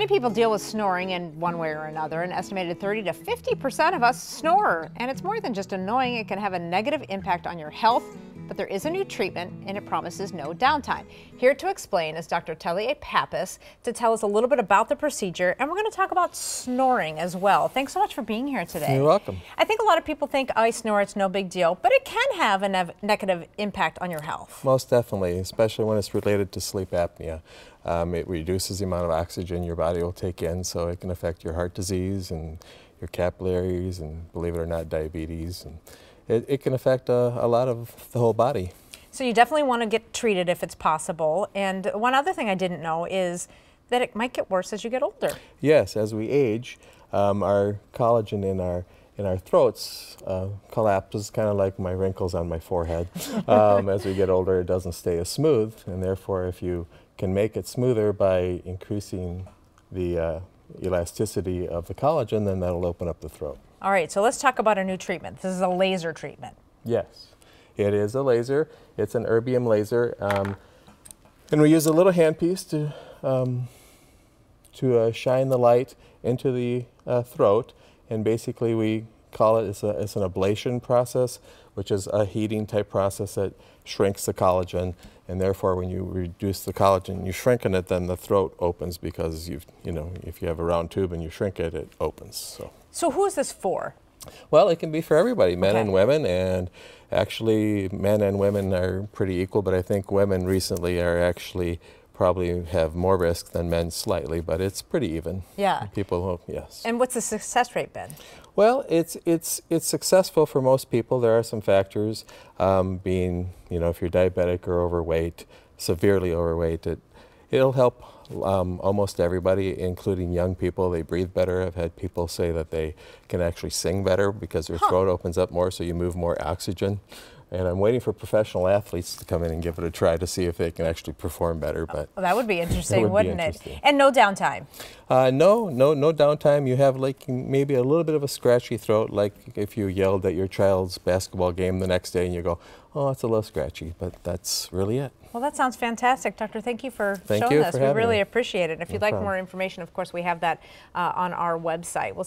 Many people deal with snoring in one way or another. An estimated 30 to 50% of us snore. And it's more than just annoying, it can have a negative impact on your health. But there is a new treatment and it promises no downtime. Here to explain is Dr. Tellier Pappas to tell us a little bit about the procedure, and we're going to talk about snoring as well. Thanks so much for being here today. You're welcome. I think a lot of people think I snore, it's no big deal, but it can have a negative impact on your health. Most definitely, especially when it's related to sleep apnea. It reduces the amount of oxygen your body will take in, so it can affect your heart disease and your capillaries and, believe it or not, diabetes. And it can affect a lot of the whole body. So you definitely want to get treated if it's possible. And one other thing I didn't know is that it might get worse as you get older. Yes, as we age, our collagen in our throats collapses, kind of like my wrinkles on my forehead. As we get older, it doesn't stay as smooth, and therefore if you can make it smoother by increasing the elasticity of the collagen, then that'll open up the throat. All right, so let's talk about a new treatment. This is a laser treatment. Yes, it is a laser. It's an erbium laser, and we use a little handpiece to shine the light into the throat, and basically we call it, it's an ablation process, which is a heating type process that shrinks the collagen, and therefore when you reduce the collagen, you shrinken it, then the throat opens, because if you have a round tube and you shrink it, it opens. So who is this for? Well, it can be for everybody, men Okay. and women, and actually men and women are pretty equal, but I think women recently are actually probably have more risk than men slightly, but it's pretty even. Yeah. People hope, yes. And what's the success rate been? Well, it's successful for most people. There are some factors, being, if you're diabetic or overweight, severely overweight, it'll help almost everybody, including young people. They breathe better. I've had people say that they can actually sing better because their throat opens up more, so you move more oxygen. And I'm waiting for professional athletes to come in and give it a try to see if they can actually perform better. But well, that would be interesting, wouldn't it? interesting. And no downtime. No downtime. You have like maybe a little bit of a scratchy throat, like if you yelled at your child's basketball game the next day and you go, oh, it's a little scratchy, but that's really it. Well, that sounds fantastic, Doctor. Thank you for Thank showing you us. for We having really me. appreciate it. If No you'd like problem. more information, of course, we have that on our website. We'll